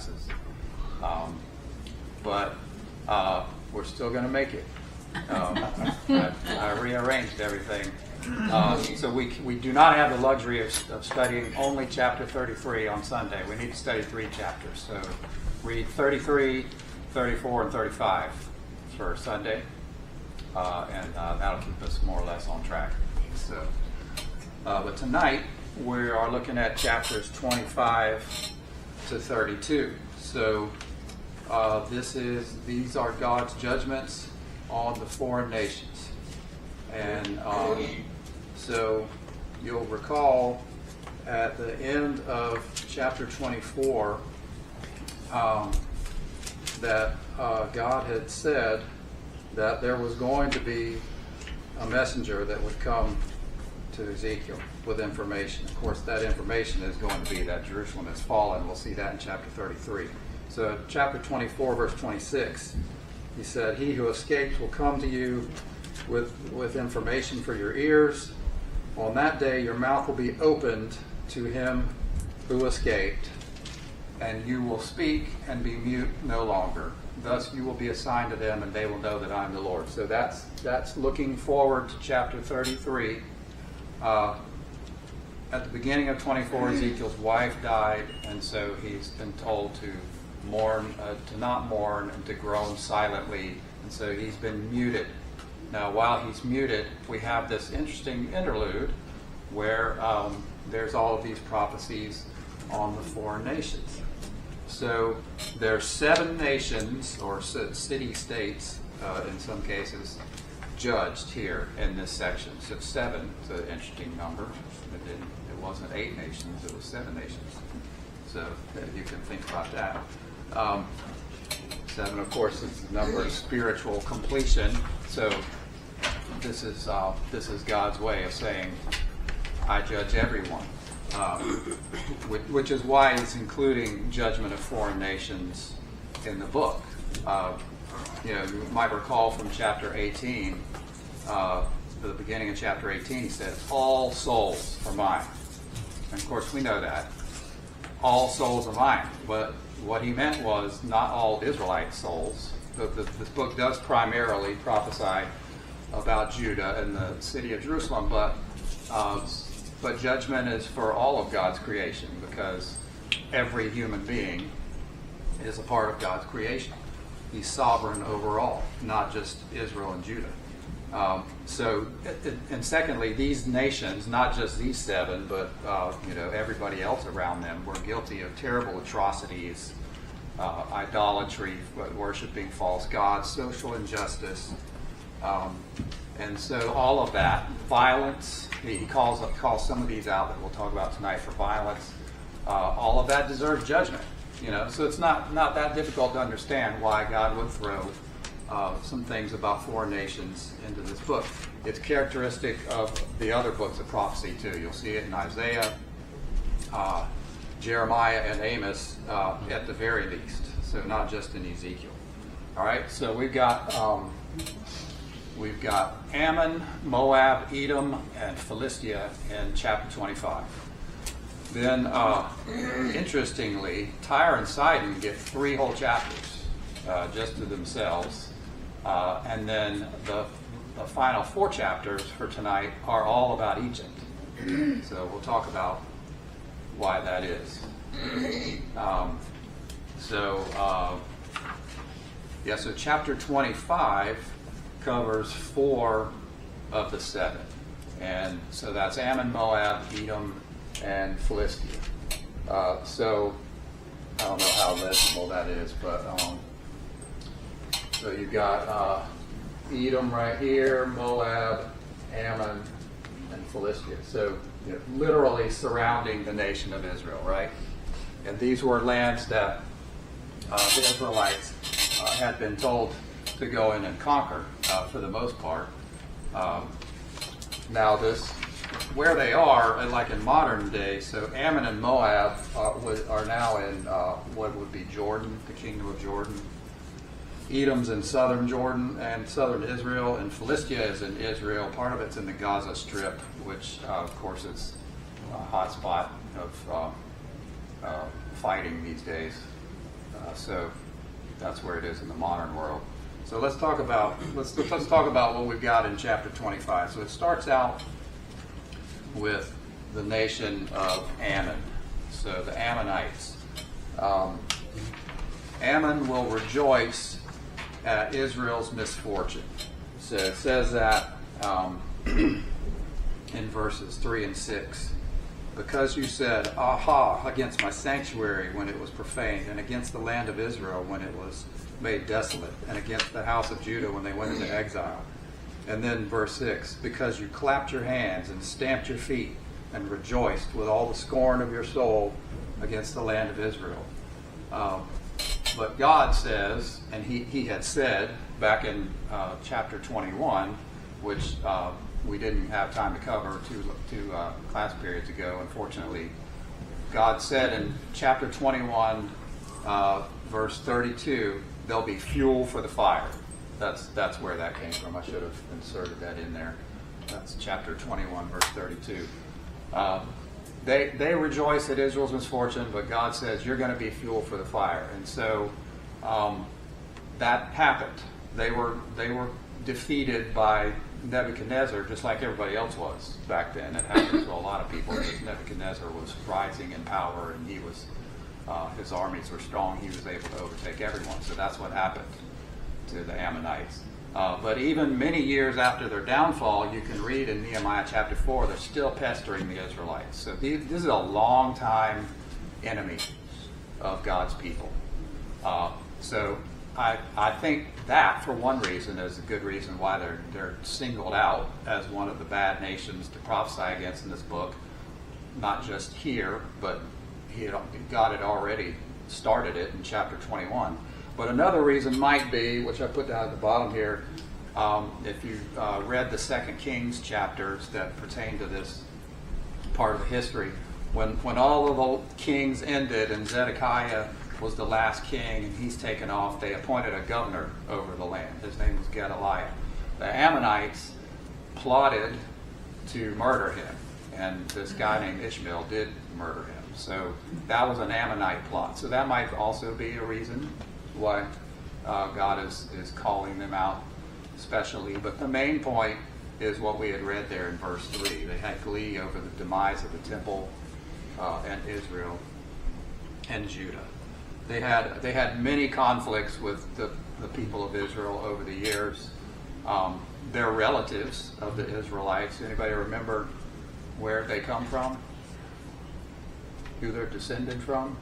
classes. But we're still going to make it. I rearranged everything. So we do not have the luxury of studying only chapter 33 on Sunday. We need to study 3 chapters. So read 33, 34, and 35 for Sunday. And that'll keep us more or less on track. So, but tonight we are looking at chapters 25 to 32. So these are God's judgments on the foreign nations. And so you'll recall at the end of chapter 24 that God had said that there was going to be a messenger that would come to Ezekiel with information. Of course, that information is going to be that Jerusalem has fallen. We'll see that in chapter 33. So chapter 24, verse 26, he said, "He who escapes will come to you with information for your ears. On that day your mouth will be opened to him who escaped, and you will speak and be mute no longer. Thus you will be a sign to them, and they will know that I am the Lord." So that's looking forward to chapter 33. At the beginning of 24, Ezekiel's wife died, and so he's been told to mourn, to not mourn, and to groan silently, and so he's been muted. Now, while he's muted, we have this interesting interlude where there's all of these prophecies on the foreign nations. So there's 7 nations, or city-states in some cases, judged here in this section. So 7 is an interesting number. It wasn't 8 nations, it was 7 nations. So you can think about that. 7, of course, is the number of spiritual completion. So this is God's way of saying, I judge everyone. Which is why he's including judgment of foreign nations in the book. You might recall from chapter 18, the beginning of chapter 18, he says, "All souls are mine." And of course, we know that. All souls are mine. But what he meant was not all Israelite souls. This book does primarily prophesy about Judah and the city of Jerusalem, but judgment is for all of God's creation, because every human being is a part of God's creation. He's sovereign over all, not just Israel and Judah. And secondly, these nations, not just these 7, but everybody else around them, were guilty of terrible atrocities, idolatry, worshiping false gods, social injustice. And so all of that, violence, he calls some of these out that we'll talk about tonight for violence. All of that deserves judgment. So it's not that difficult to understand why God would throw some things about foreign nations into this book. It's characteristic of the other books of prophecy too. You'll see it in Isaiah, Jeremiah, and Amos at the very least. So not just in Ezekiel. All right. So we've got Ammon, Moab, Edom, and Philistia in chapter 25. Then, interestingly, Tyre and Sidon get 3 whole chapters just to themselves. And then the final 4 chapters for tonight are all about Egypt. So we'll talk about why that is. So chapter 25 covers 4 of the 7. And so that's Ammon, Moab, Edom, and Philistia. So I don't know how legible that is, but so you've got Edom right here, Moab, Ammon, and Philistia. So literally surrounding the nation of Israel, right? And these were lands that the Israelites had been told to go in and conquer for the most part. Now where they are, like in modern day, so Ammon and Moab are now in what would be Jordan, the kingdom of Jordan. Edom's in southern Jordan and southern Israel, and Philistia is in Israel. Part of it's in the Gaza Strip, which of course is a hot spot of fighting these days. So that's where it is in the modern world. So let's talk about what we've got in chapter 25. So it starts out with the nation of Ammon. So the Ammonites. Ammon will rejoice at Israel's misfortune. So it says that in verses 3 and 6. Because you said, aha, against my sanctuary when it was profaned, and against the land of Israel when it was made desolate, and against the house of Judah when they went into exile. And then verse 6, because you clapped your hands and stamped your feet and rejoiced with all the scorn of your soul against the land of Israel. But God says, and he had said back in chapter 21, which we didn't have time to cover two class periods ago, unfortunately. God said in chapter 21, verse 32, there'll be fuel for the fire. That's where that came from. I should have inserted that in there. That's chapter 21, verse 32. They rejoice at Israel's misfortune, but God says you're going to be fuel for the fire. And so that happened. They were defeated by Nebuchadnezzar, just like everybody else was back then. It happened to a lot of people because Nebuchadnezzar was rising in power, and he was his armies were strong. He was able to overtake everyone. So that's what happened to the Ammonites. But even many years after their downfall, you can read in Nehemiah chapter 4, they're still pestering the Israelites. So this is a long time enemy of God's people. So I think that, for one reason, is a good reason why they're singled out as one of the bad nations to prophesy against in this book. Not just here, but God had already started it in chapter 21. But another reason might be, which I put down at the bottom here, if you read the 2 Kings chapters that pertain to this part of the history, when all of the kings ended and Zedekiah was the last king and he's taken off, they appointed a governor over the land. His name was Gedaliah. The Ammonites plotted to murder him, and this guy named Ishmael did murder him. So that was an Ammonite plot. So that might also be a reason why God is calling them out especially. But the main point is what we had read there in verse 3. They had glee over the demise of the temple and Israel and Judah. They had many conflicts with the people of Israel over the years. They're relatives of the Israelites. Anybody remember where they come from? Who they're descended from?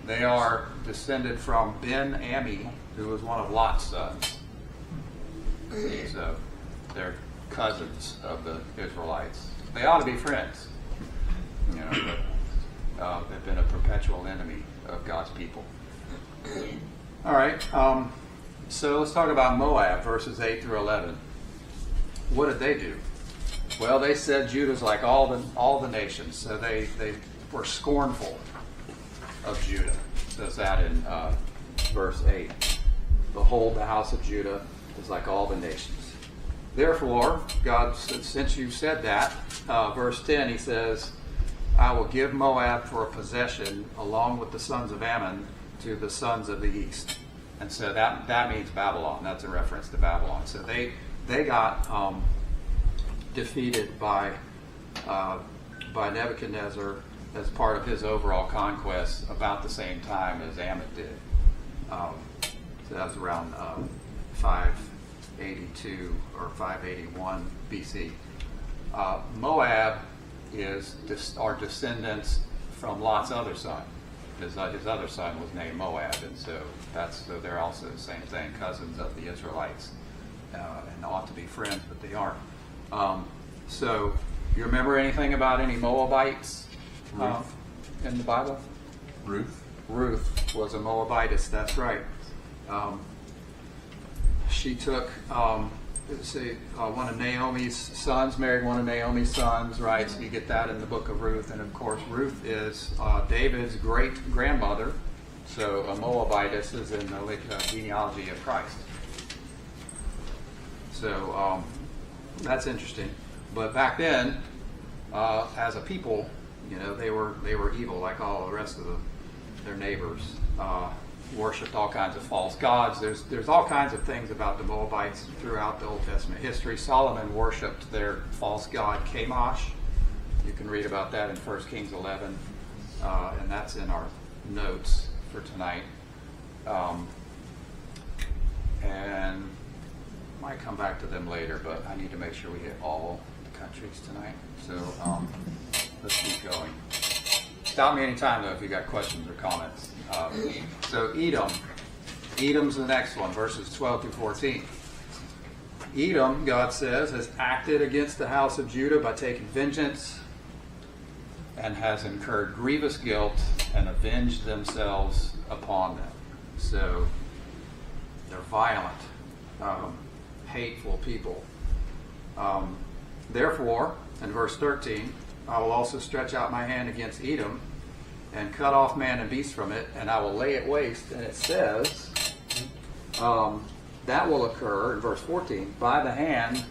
They are descended from Ben-Ami, who was one of Lot's sons. So they're cousins of the Israelites. They ought to be friends, but they've been a perpetual enemy of God's people. All right, so let's talk about Moab, verses 8 through 11. What did they do? Well, they said Judah's like all the nations, so they were scornful of Judah. It says that in verse 8. Behold, the house of Judah is like all the nations. Therefore, God, since you said that, verse 10, he says, I will give Moab for a possession along with the sons of Ammon to the sons of the east. And so that means Babylon. That's a reference to Babylon. So they got defeated by Nebuchadnezzar as part of his overall conquest about the same time as Ammon did. So that was around 582 or 581 BC. Moab are descendants from Lot's other son. His other son was named Moab, and so they're also the same thing, cousins of the Israelites, and ought to be friends, but they aren't. So, you remember anything about any Moabites in the Bible? Ruth was a Moabitess. That's right. She took one of Naomi's sons, married one of Naomi's sons, right? So you get that in the book of Ruth. And of course, Ruth is David's great-grandmother. So a Moabitess is in the genealogy of Christ. So that's interesting. But back then, as a people, They were evil like all the rest of their neighbors. Worshipped all kinds of false gods. There's all kinds of things about the Moabites throughout the Old Testament history. Solomon worshipped their false god Chemosh. You can read about that in 1 Kings 11, and that's in our notes for tonight. And might come back to them later, but I need to make sure we hit all the countries tonight. So let's keep going. Stop me anytime, though, if you got questions or comments. So Edom's the next one, verses 12 through 14. Edom, God says, has acted against the house of Judah by taking vengeance and has incurred grievous guilt and avenged themselves upon them. So they're violent, hateful people. Therefore, in verse 13, I will also stretch out my hand against Edom and cut off man and beast from it, and I will lay it waste. And it says that will occur, in verse 14, by the hand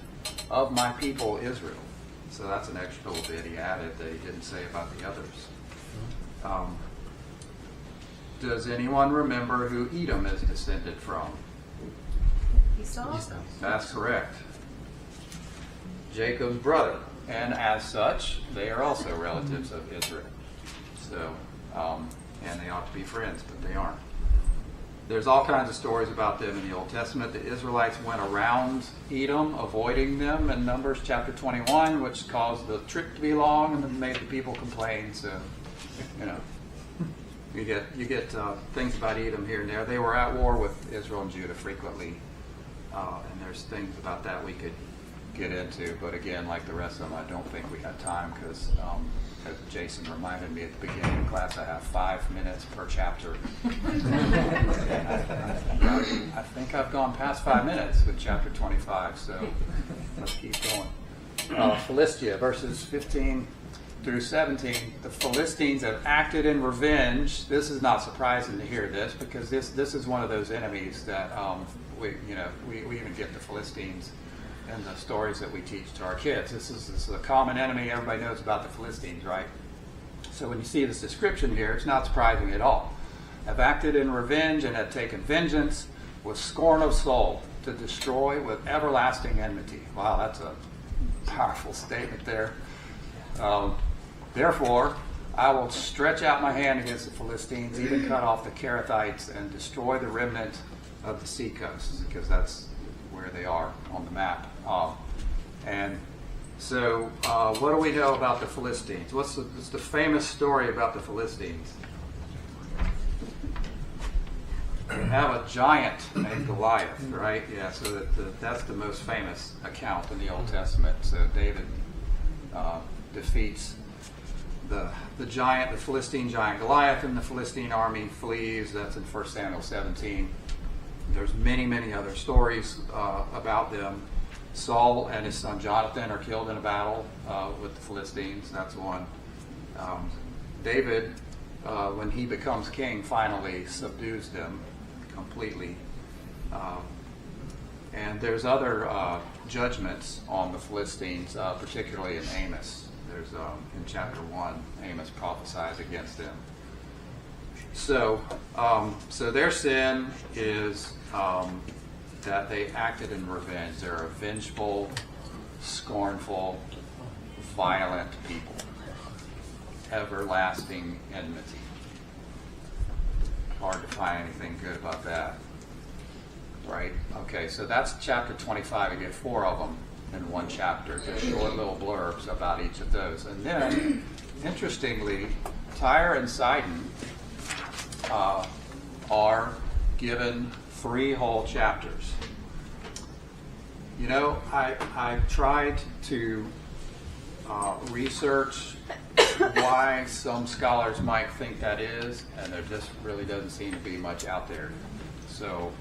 of my people Israel. So that's an extra little bit he added that he didn't say about the others. Does anyone remember who Edom is descended from? Esau? That's correct. Jacob's brother. And as such, they are also relatives of Israel. So, and they ought to be friends, but they aren't. There's all kinds of stories about them in the Old Testament. The Israelites went around Edom, avoiding them in Numbers chapter 21, which caused the trip to be long and made the people complain. So, you get things about Edom here and there. They were at war with Israel and Judah frequently, and there's things about that we could get into. But again, like the rest of them, I don't think we have time because, as Jason reminded me at the beginning of class, I have 5 minutes per chapter. I think I've gone past 5 minutes with chapter 25, so let's keep going. Philistia, verses 15 through 17. The Philistines have acted in revenge. This is not surprising to hear this because this is one of those enemies that we even get the Philistines in the stories that we teach to our kids. This is a common enemy. Everybody knows about the Philistines, right? So when you see this description here, it's not surprising at all. Have acted in revenge and have taken vengeance with scorn of soul to destroy with everlasting enmity. Wow, that's a powerful statement there. Therefore, I will stretch out my hand against the Philistines, even cut off the Kerethites and destroy the remnant of the seacoast, because that's where they are on the map. And so what do we know about the Philistines? What's the famous story about the Philistines? They have a giant named Goliath, right? Yeah, so that's the most famous account in the Old Testament. So David defeats the giant, the Philistine giant Goliath, and the Philistine army flees. That's in 1 Samuel 17. There's many, many other stories about them. Saul and his son Jonathan are killed in a battle with the Philistines. That's one. David, when he becomes king, finally subdues them completely. And there's other judgments on the Philistines, particularly in Amos. There's in chapter 1, Amos prophesies against them. So their sin is that they acted in revenge. They're a vengeful, scornful, violent people. Everlasting enmity. Hard to find anything good about that. Right? Okay, so that's chapter 25. You get 4 of them in one chapter. Just short little blurbs about each of those. And then, interestingly, Tyre and Sidon are given 3 whole chapters. I tried to research why some scholars might think that is, and there just really doesn't seem to be much out there. So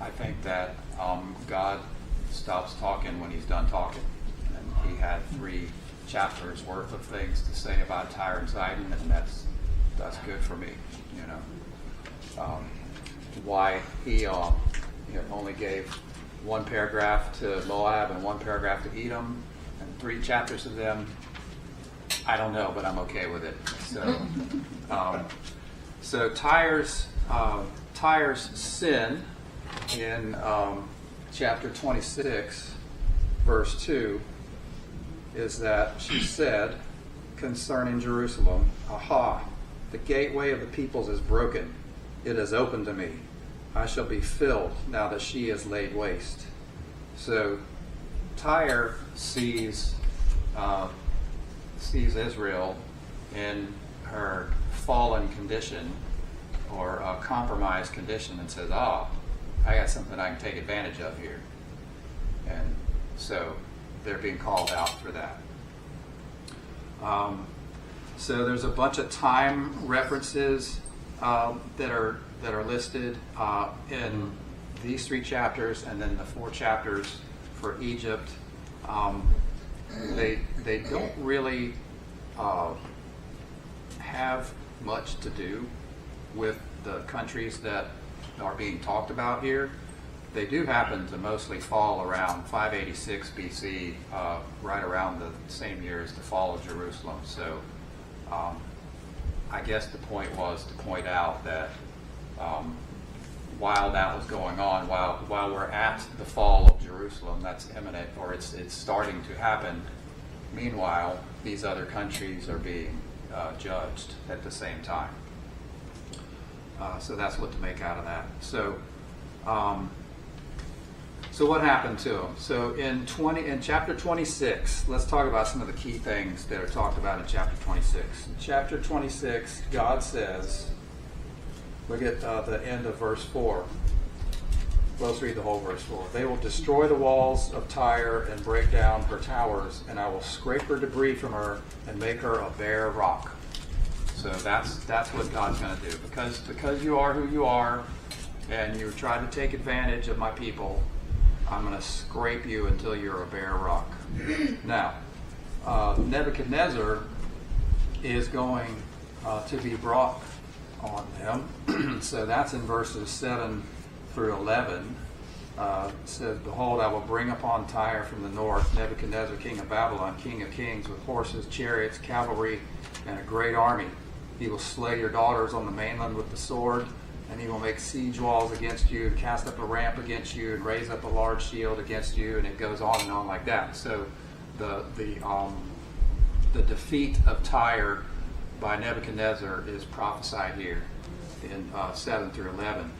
I think that God stops talking when he's done talking. And he had 3 chapters worth of things to say about Tyre and Sidon, and that's good for me, why he only gave 1 paragraph to Moab and 1 paragraph to Edom, and 3 chapters of them. I don't know, but I'm okay with it. So Tyre's sin in chapter 26, verse 2, is that she said concerning Jerusalem, "Aha, the gateway of the peoples is broken. It is open to me. I shall be filled now that she is laid waste." So Tyre sees Israel in her fallen condition or compromised condition and says, I got something I can take advantage of here. And so they're being called out for that. So there's a bunch of time references that are listed in these 3 chapters, and then the 4 chapters for Egypt. They don't really have much to do with the countries that are being talked about here. They do happen to mostly fall around 586 BC, right around the same year as the fall of Jerusalem. So I guess the point was to point out that while that was going on, while we're at the fall of Jerusalem, that's imminent, or it's starting to happen. Meanwhile, these other countries are being judged at the same time. So that's what to make out of that. So what happened to them? So in chapter 26, let's talk about some of the key things that are talked about in chapter 26. In chapter 26, God says, look at the end of verse 4. Let's read the whole verse 4. "They will destroy the walls of Tyre and break down her towers, and I will scrape her debris from her and make her a bare rock." So that's what God's going to do. Because you are who you are, and you're trying to take advantage of my people, I'm going to scrape you until you're a bare rock. Now, Nebuchadnezzar is going to be brought on them. So that's in verses 7 through 11. It says, "Behold, I will bring upon Tyre from the north Nebuchadnezzar, king of Babylon, king of kings, with horses, chariots, cavalry, and a great army. He will slay your daughters on the mainland with the sword, and he will make siege walls against you, and cast up a ramp against you, and raise up a large shield against you," and it goes on and on like that. So the defeat of Tyre by Nebuchadnezzar is prophesied here in 7 through 11.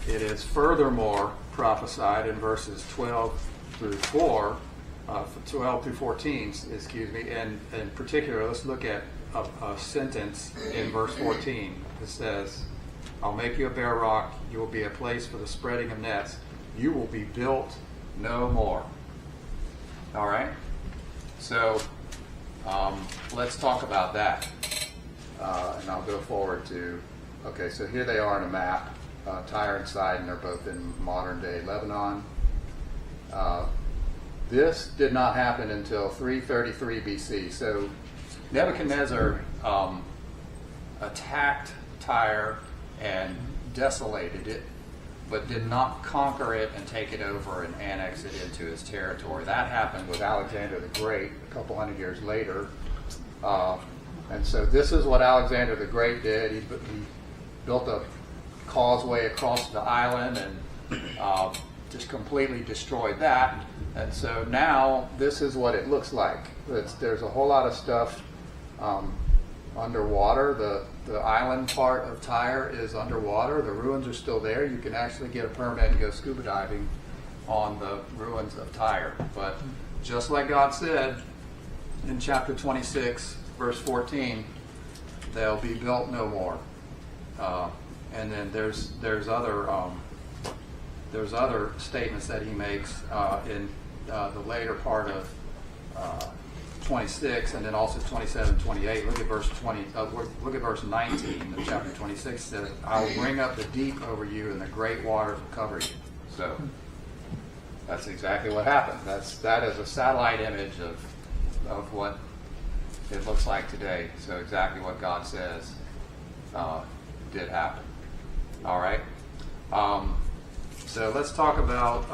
It is furthermore prophesied in verses 12 through 14, excuse me, and in particular, let's look at a sentence in verse 14. It says, "I'll make you a bare rock, you will be a place for the spreading of nets, you will be built no more." All right? So let's talk about that. And I'll go forward to, okay, so here they are on a map, Tyre and Sidon are both in modern day Lebanon. This did not happen until 333 BC. So Nebuchadnezzar attacked Tyre and desolated it, but did not conquer it and take it over and annex it into his territory. That happened with Alexander the Great a couple hundred years later. And so this is what Alexander the Great did. He built a causeway across the island and just completely destroyed that. And so now this is what it looks like. There's a whole lot of stuff underwater. The island part of Tyre is underwater. The ruins are still there. You can actually get a permit and go scuba diving on the ruins of Tyre. But just like God said in chapter 26, verse 14, they'll be built no more. And then there's other statements that he makes in the later part of 26, and then also 27, 28. Look at verse 20. Look at verse 19 of chapter 26. It says, "I will bring up the deep over you, and the great waters will cover you." So that's exactly what happened. That is a satellite image of what it looks like today. So exactly what God says did happen. All right. So let's talk about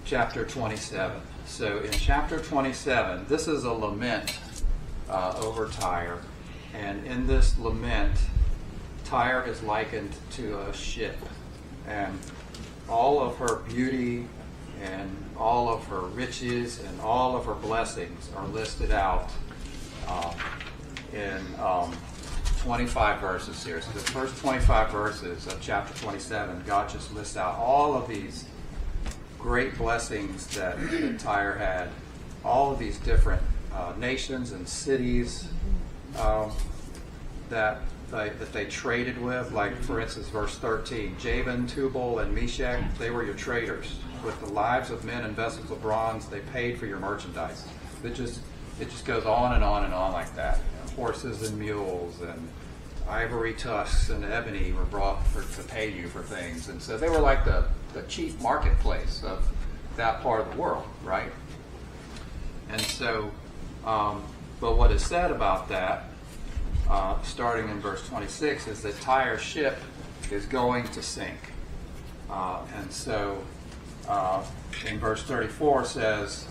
chapter 27. So in chapter 27, this is a lament over Tyre. And in this lament, Tyre is likened to a ship. And all of her beauty and all of her riches and all of her blessings are listed out in 25 verses here. So the first 25 verses of chapter 27, God just lists out all of these great blessings that Tyre had, all of these different nations and cities that they traded with. Like, for instance, verse 13, Javan, Tubal, and Meshach, they were your traders. With the lives of men and vessels of bronze, they paid for your merchandise. It just goes on and on and on like that. Horses and mules and ivory tusks and ebony were brought to pay you for things. And so they were like the cheap marketplace of that part of the world, right? And so, but what is said about that, starting in verse 26, is that Tyre's ship is going to sink. And so in verse 34 says,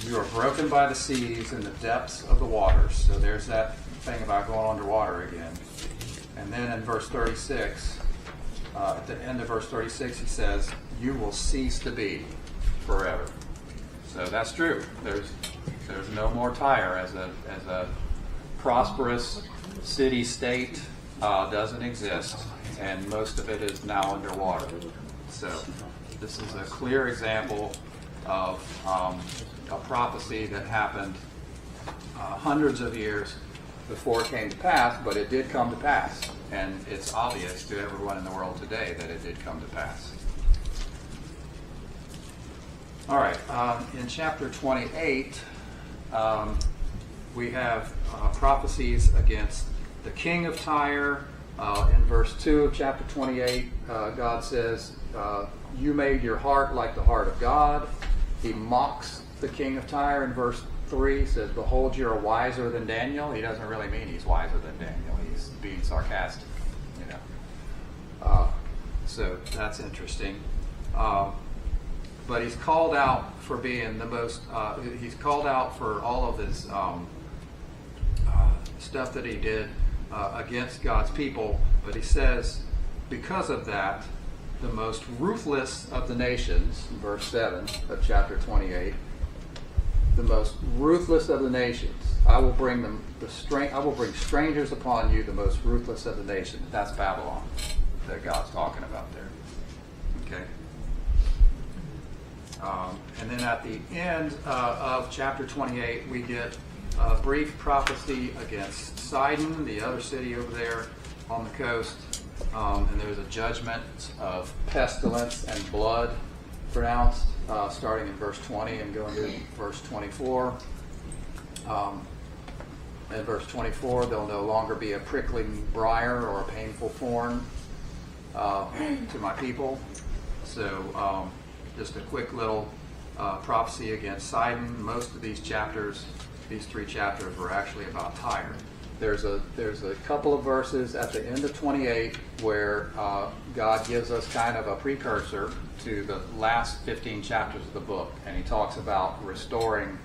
you are broken by the seas in the depths of the waters. So there's that thing about going underwater again. And then in verse 36, at the end of verse 36, he says, you will cease to be forever. So that's true. There's no more Tyre as a prosperous city-state doesn't exist, and most of it is now underwater. So this is a clear example of a prophecy that happened hundreds of years before it came to pass, but it did come to pass. And it's obvious to everyone in the world today that it did come to pass. All right, in chapter 28, we have prophecies against the king of Tyre. In verse 2 of chapter 28, God says, you made your heart like the heart of God. He mocks the king of Tyre. In verse 3, says, behold, you are wiser than Daniel. He doesn't really mean he's wiser than Daniel. He's being sarcastic, you know. So that's interesting. But he's called out for being the most, he's called out for all of his stuff that he did against God's people. But he says, because of that, the most ruthless of the nations, in verse 7 of chapter 28, the most ruthless of the nations, I will bring strangers upon you, the most ruthless of the nations. That's Babylon that God's talking about there. Okay. And then at the end of chapter 28, we get a brief prophecy against Sidon, the other city over there on the coast. And there's a judgment of pestilence and blood pronounced, starting in verse 20 and going to verse 24. In verse 24, there'll no longer be a prickling briar or a painful thorn to my people. So just a quick little prophecy against Sidon. Most of these chapters, these 3 chapters, were actually about Tyre. There's a couple of verses at the end of 28 where God gives us kind of a precursor to the last 15 chapters of the book, and he talks about restoring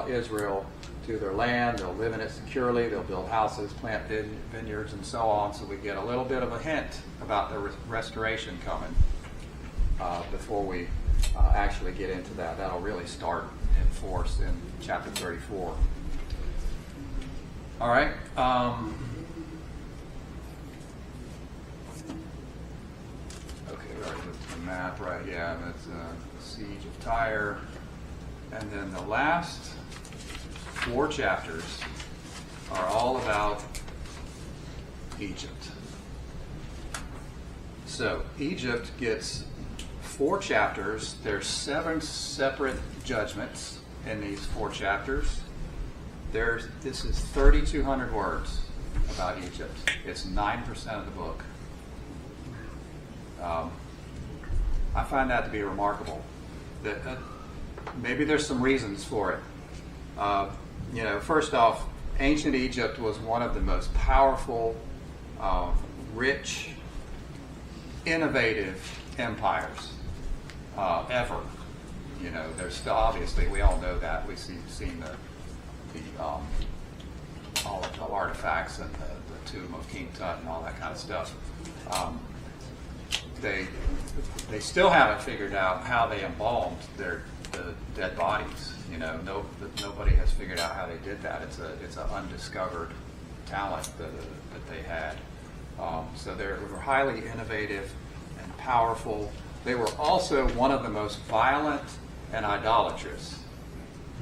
Israel to their land. They'll live in it securely. They'll build houses, plant vineyards, and so on. So we get a little bit of a hint about the restoration coming before we actually get into that. That'll really start in force in chapter 34. All right. Okay, we already looked at the map, right? Yeah, that's the siege of Tyre. And then the last 4 chapters are all about Egypt. So Egypt gets 4 chapters. There's 7 separate judgments in these 4 chapters. This is 3,200 words about Egypt. It's 9% of the book. I find that to be remarkable. That maybe there's some reasons for it. First off, ancient Egypt was one of the most powerful, rich, innovative empires ever. You know, there's still, obviously, we all know that. We've seen all of the artifacts and the tomb of King Tut and all that kind of stuff. They still haven't figured out how they embalmed the dead bodies. You know, nobody has figured out how they did that. It's an undiscovered talent that they had. So they were highly innovative and powerful. They were also one of the most violent and idolatrous,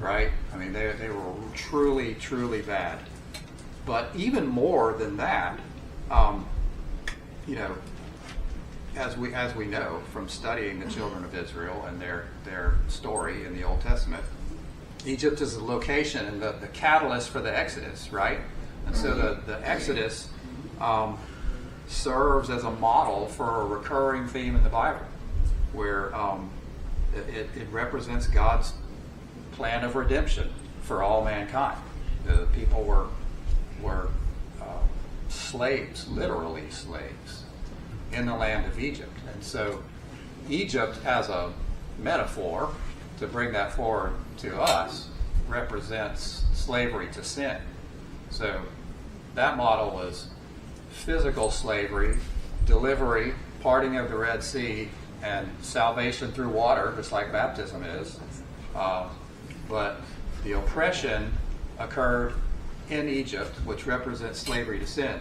right? I mean, they were truly, truly bad. But even more than that, you know, as we know from studying the children of Israel and their story in the Old Testament, Egypt is the location and the catalyst for the Exodus, right? And so the Exodus serves as a model for a recurring theme in the Bible, where it represents God's plan of redemption for all mankind. The people were slaves, literally slaves, in the land of Egypt. And so Egypt, as a metaphor, to bring that forward to us, represents slavery to sin. So that model was physical slavery, delivery, parting of the Red Sea, and salvation through water, just like baptism is. But the oppression occurred in Egypt, which represents slavery to sin.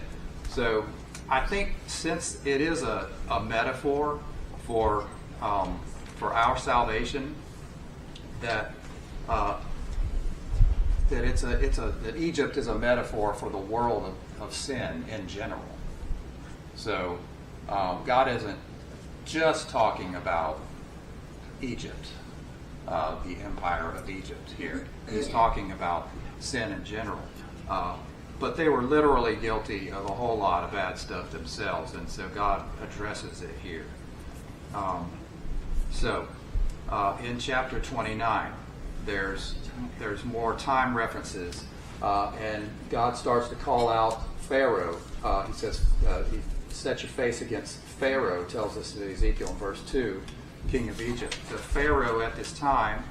So I think since it is a metaphor for our salvation, that that Egypt is a metaphor for the world of sin in general. So God isn't just talking about Egypt, the empire of Egypt here. He's talking about sin in general. But they were literally guilty of a whole lot of bad stuff themselves, and so God addresses it here. In chapter 29, there's more time references, and God starts to call out Pharaoh. He says, set your face against Pharaoh, tells us in Ezekiel in verse 2, king of Egypt. The Pharaoh at this time,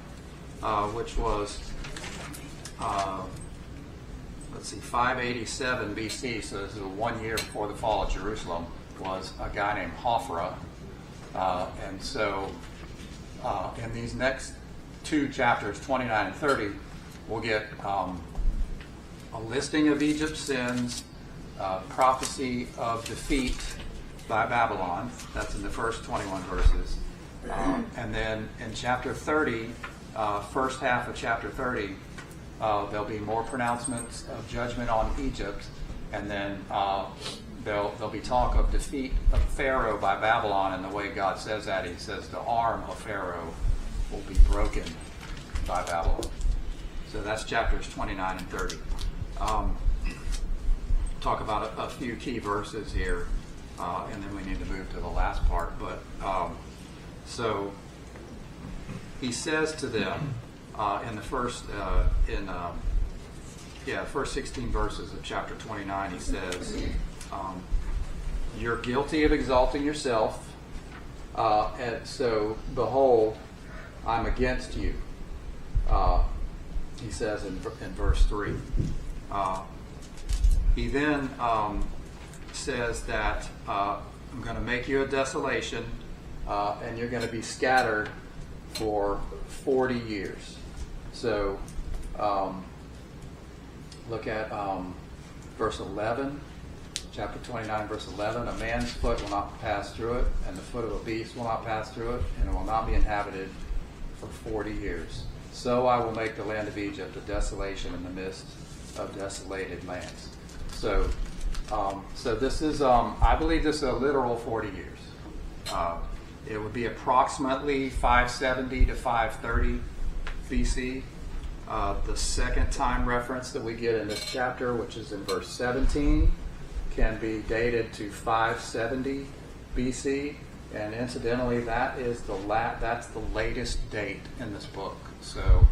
which was 587 BC, so this is 1 year before the fall of Jerusalem, was a guy named Hophra. And so in these next two chapters, 29 and 30, we'll get a listing of Egypt's sins, prophecy of defeat by Babylon. That's in the first 21 verses. And then in chapter 30, first half of chapter 30, there'll be more pronouncements of judgment on Egypt, and then there'll be talk of defeat of Pharaoh by Babylon, and the way God says that, he says the arm of Pharaoh will be broken by Babylon. So that's chapters 29 and 30. Talk about a few key verses here, and then we need to move to the last part. But so he says to them in the first first 16 verses of chapter 29, he says, "You're guilty of exalting yourself, and so behold, I'm against you." He says in verse 3. He then says that I'm going to make you a desolation, and you're going to be scattered for 40 years. So look at verse 11, chapter 29, verse 11. "A man's foot will not pass through it, and the foot of a beast will not pass through it, and it will not be inhabited for 40 years. So I will make the land of Egypt a desolation in the midst of desolated lands." So this is, I believe this is a literal 40 years. It would be approximately 570 to 530 BC. The second time reference that we get in this chapter, which is in verse 17, can be dated to 570 BC. And incidentally, that's the latest date in this book. So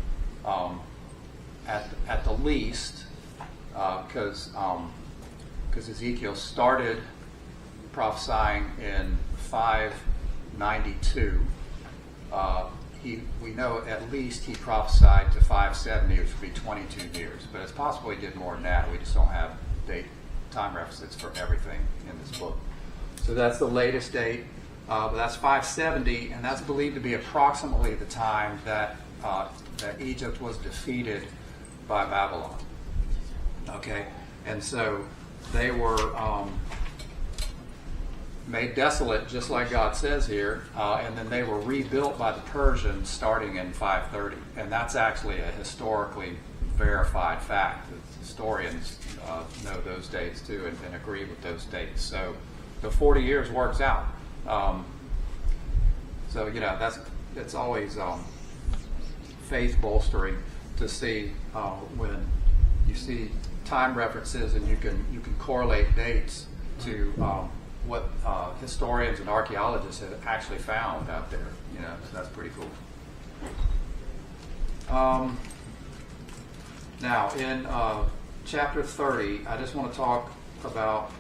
at the least, because Ezekiel started prophesying in 592, we know at least he prophesied to 570, which would be 22 years. But it's possible he did more than that. We just don't have time references for everything in this book. So that's the latest date. But that's 570, and that's believed to be approximately the time that Egypt was defeated by Babylon. Okay, and so they were made desolate, just like God says here, and then they were rebuilt by the Persians starting in 530. And that's actually a historically verified fact. Historians know those dates too and agree with those dates. So the 40 years works out. So it's always faith bolstering to see when you see time references and you can correlate dates to what historians and archaeologists have actually found out there. So that's pretty cool. Now in chapter 30, I just want to talk about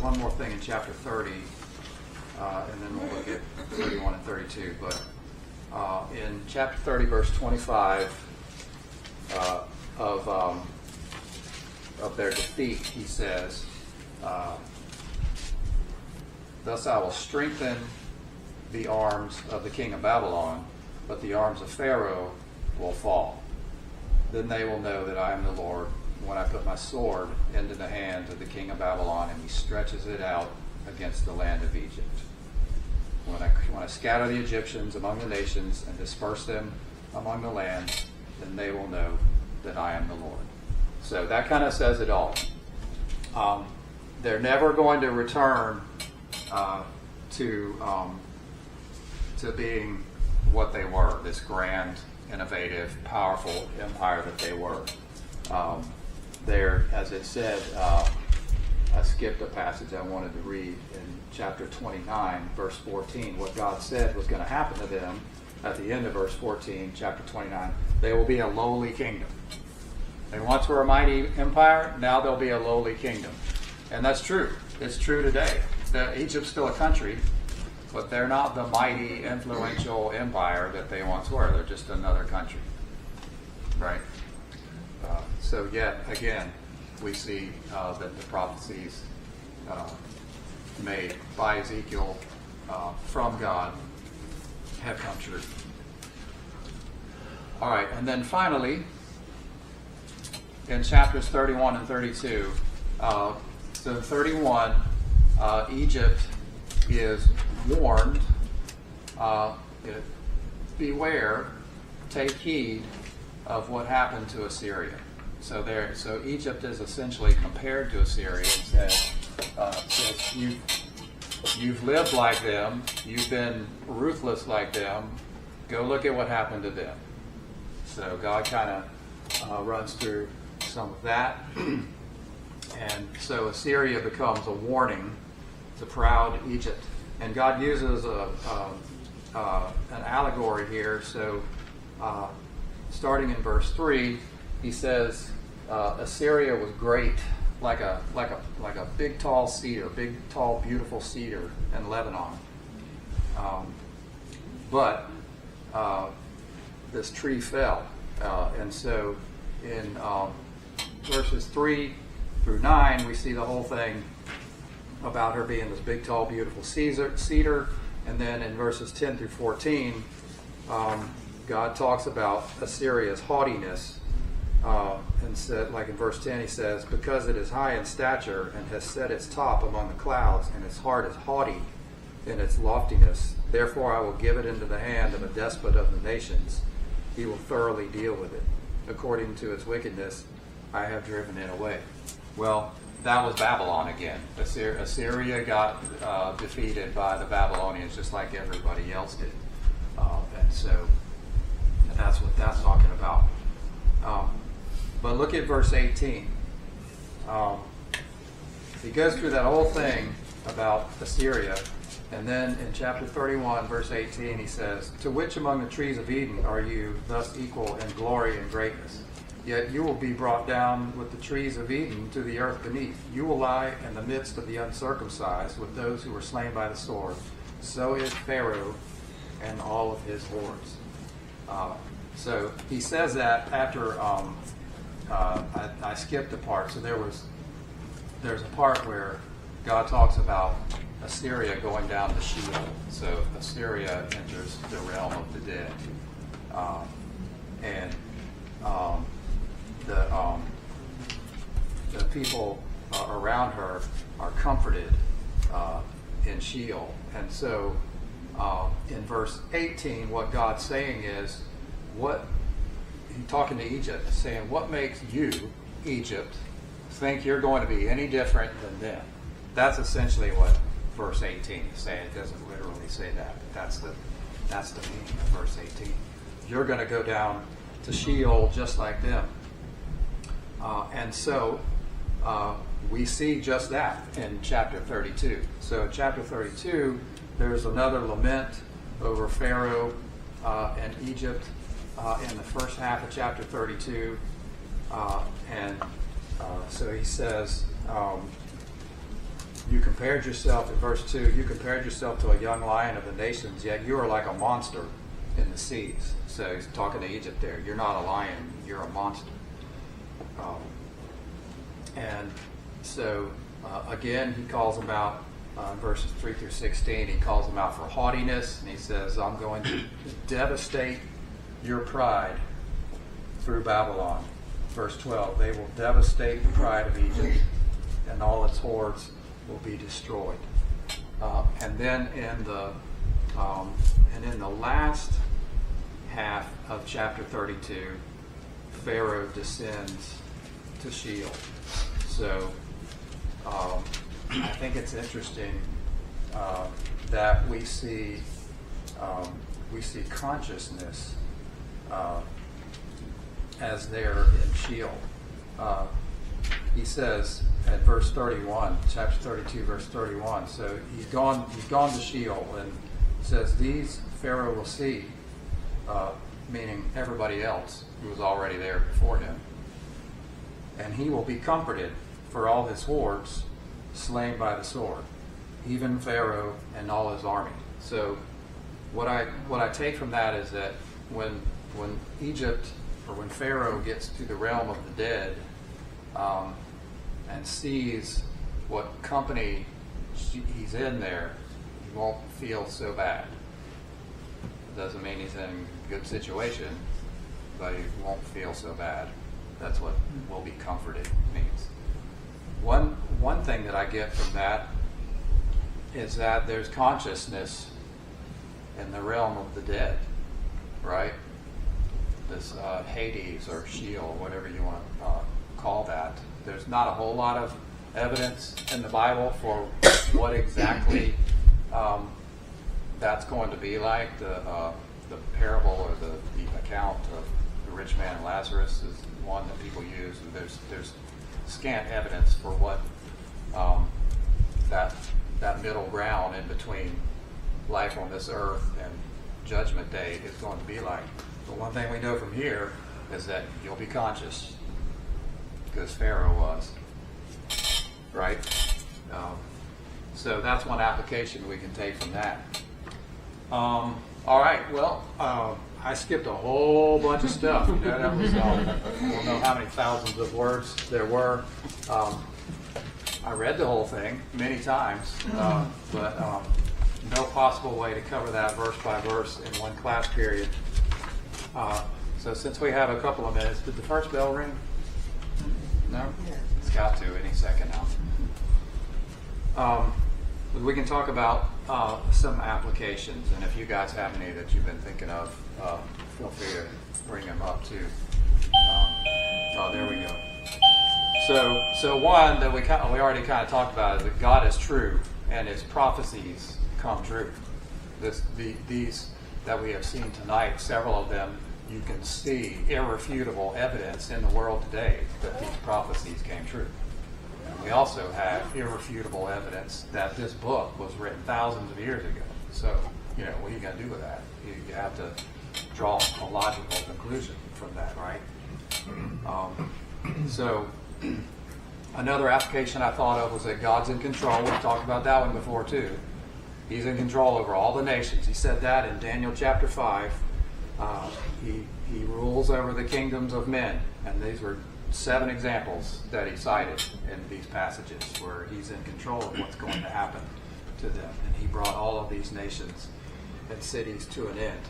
one more thing in chapter 30, and then we'll look at 31 and 32. But in chapter 30, verse 25 of their defeat, he says, "Thus I will strengthen the arms of the king of Babylon, but the arms of Pharaoh will fall. Then they will know that I am the Lord when I put my sword into the hand of the king of Babylon and he stretches it out against the land of Egypt. When I scatter the Egyptians among the nations and disperse them among the lands, then they will know that I am the Lord." So that kind of says it all. They're never going to return to being what they were, this grand, innovative, powerful empire that they were. There, as it said, I skipped a passage I wanted to read in chapter 29, verse 14. What God said was going to happen to them at the end of verse 14, chapter 29. They will be a lowly kingdom. They once were a mighty empire, now they'll be a lowly kingdom. And that's true. It's true today. Egypt's still a country, but they're not the mighty, influential empire that they once were. They're just another country. Right? So yet again, we see that the prophecies made by Ezekiel from God have come true. All right, and then finally, in chapters 31 and 32, so 31, Egypt is warned, beware, take heed of what happened to Assyria. So Egypt is essentially compared to Assyria and says you've lived like them, you've been ruthless like them, go look at what happened to them. So God kind of runs through some of that. And so Assyria becomes a warning to proud Egypt. And God uses an allegory here. So starting in verse 3, he says, Assyria was great, like a big tall cedar, big tall beautiful cedar in Lebanon. But this tree fell. And so in verses 3 through 9, we see the whole thing about her being this big, tall, beautiful cedar. And then in verses 10 through 14, God talks about Assyria's haughtiness. And said, like in verse 10, he says, "Because it is high in stature and has set its top among the clouds, and its heart is haughty in its loftiness, therefore I will give it into the hand of a despot of the nations. He will thoroughly deal with it. According to its wickedness, I have driven it away." Well, that was Babylon again. Assyria got defeated by the Babylonians just like everybody else did. And that's what that's talking about. But look at verse 18. He goes through that whole thing about Assyria. And then in chapter 31, verse 18, he says, "To which among the trees of Eden are you thus equal in glory and greatness? Yet you will be brought down with the trees of Eden to the earth beneath. You will lie in the midst of the uncircumcised with those who were slain by the sword. So is Pharaoh and all of his hordes. So he says that after I skipped a part. So there's a part where God talks about Assyria going down to Sheol. So Assyria enters the realm of the dead, and the people around her are comforted in Sheol. And so in verse 18, what God's saying is, he's talking to Egypt, saying, what makes you, Egypt, think you're going to be any different than them? That's essentially what verse 18 is saying. It doesn't literally say that, but that's the meaning of verse 18. You're going to go down to Sheol just like them. And so we see just that in chapter 32. So in chapter 32, there's another lament over Pharaoh and Egypt in the first half of chapter 32. So he says, you compared yourself, in verse 2, you compared yourself to a young lion of the nations, yet you are like a monster in the seas. So he's talking to Egypt there. You're not a lion, you're a monster. And so, again, he calls them out, verses 3 through 16, he calls them out for haughtiness, and he says, I'm going to devastate your pride through Babylon. Verse 12, they will devastate the pride of Egypt, and all its hordes will be destroyed. And then in the last half of chapter 32, Pharaoh descends to Sheol. So I think it's interesting that we see consciousness as there in Sheol. He says at verse 31, chapter 32, verse 31. So he's gone to Sheol, and says these Pharaoh will see, meaning everybody else who was already there before him, and he will be comforted for all his hordes slain by the sword, even Pharaoh and all his army. So what I take from that is that when Egypt, or when Pharaoh gets to the realm of the dead and sees what company he's in there, he won't feel so bad. It doesn't mean he's in a good situation, but he won't feel so bad. That's what will be comforted means. One thing that I get from that is that there's consciousness in the realm of the dead, right? This Hades or Sheol, whatever you want to call that. There's not a whole lot of evidence in the Bible for what exactly that's going to be like. The parable or the account of the rich man and Lazarus is one that people use, and there's scant evidence for what that middle ground in between life on this earth and Judgment Day is going to be like. But one thing we know from here is that you'll be conscious, because Pharaoh was, right? So that's one application we can take from that. All right, well, I skipped a whole bunch of stuff. You know, that was, I don't know how many thousands of words there were. I read the whole thing many times, but no possible way to cover that verse by verse in one class period. So since we have a couple of minutes, did the first bell ring? No? It's got to any second now. We can talk about some applications, and if you guys have any that you've been thinking of, feel free to bring them up too. There we go. So one that we already kind of talked about is that God is true and His prophecies come true. These that we have seen tonight, several of them, you can see irrefutable evidence in the world today that these prophecies came true. And we also have irrefutable evidence that this book was written thousands of years ago. So, you know, what are you going to do with that? You have to draw a logical conclusion from that, right? So, another application I thought of was that God's in control. We've talked about that one before too. He's in control over all the nations. He said that in Daniel chapter 5. He rules over the kingdoms of men. And these were 7 examples that he cited in these passages where he's in control of what's going to happen to them. And he brought all of these nations and cities to an end.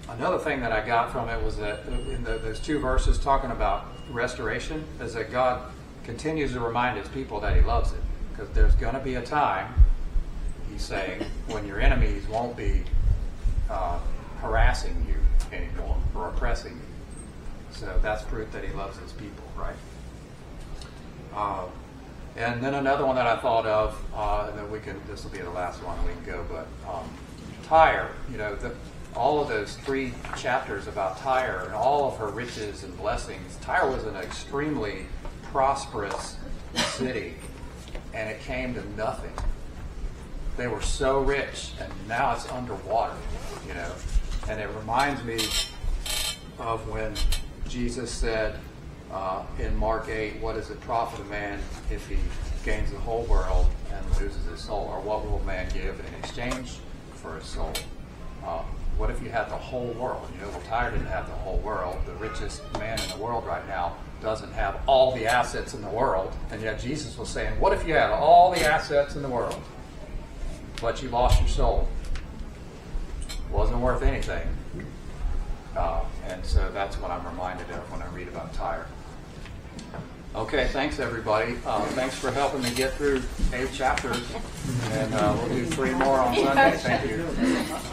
Another thing that I got from it was that in those 2 verses talking about restoration is that God continues to remind his people that he loves it. Because there's going to be a time, he's saying, when your enemies won't be harassing you anymore or oppressing you. So that's proof that he loves his people, right? And then another one that I thought of, and then this will be the last one, we can go, but Tyre, all of those 3 chapters about Tyre and all of her riches and blessings. Tyre was an extremely prosperous city, and it came to nothing. They were so rich, and now it's underwater, And it reminds me of when Jesus said in Mark 8, what does it profit a man if he gains the whole world and loses his soul? Or what will a man give in exchange for his soul? What if you had the whole world? Tyre didn't have the whole world. The richest man in the world right now doesn't have all the assets in the world. And yet Jesus was saying, what if you had all the assets in the world, but you lost your soul? Wasn't worth anything. And so that's what I'm reminded of when I read about Tyre. Okay, thanks everybody. Thanks for helping me get through 8 chapters. And we'll do 3 more on Sunday. Thank you.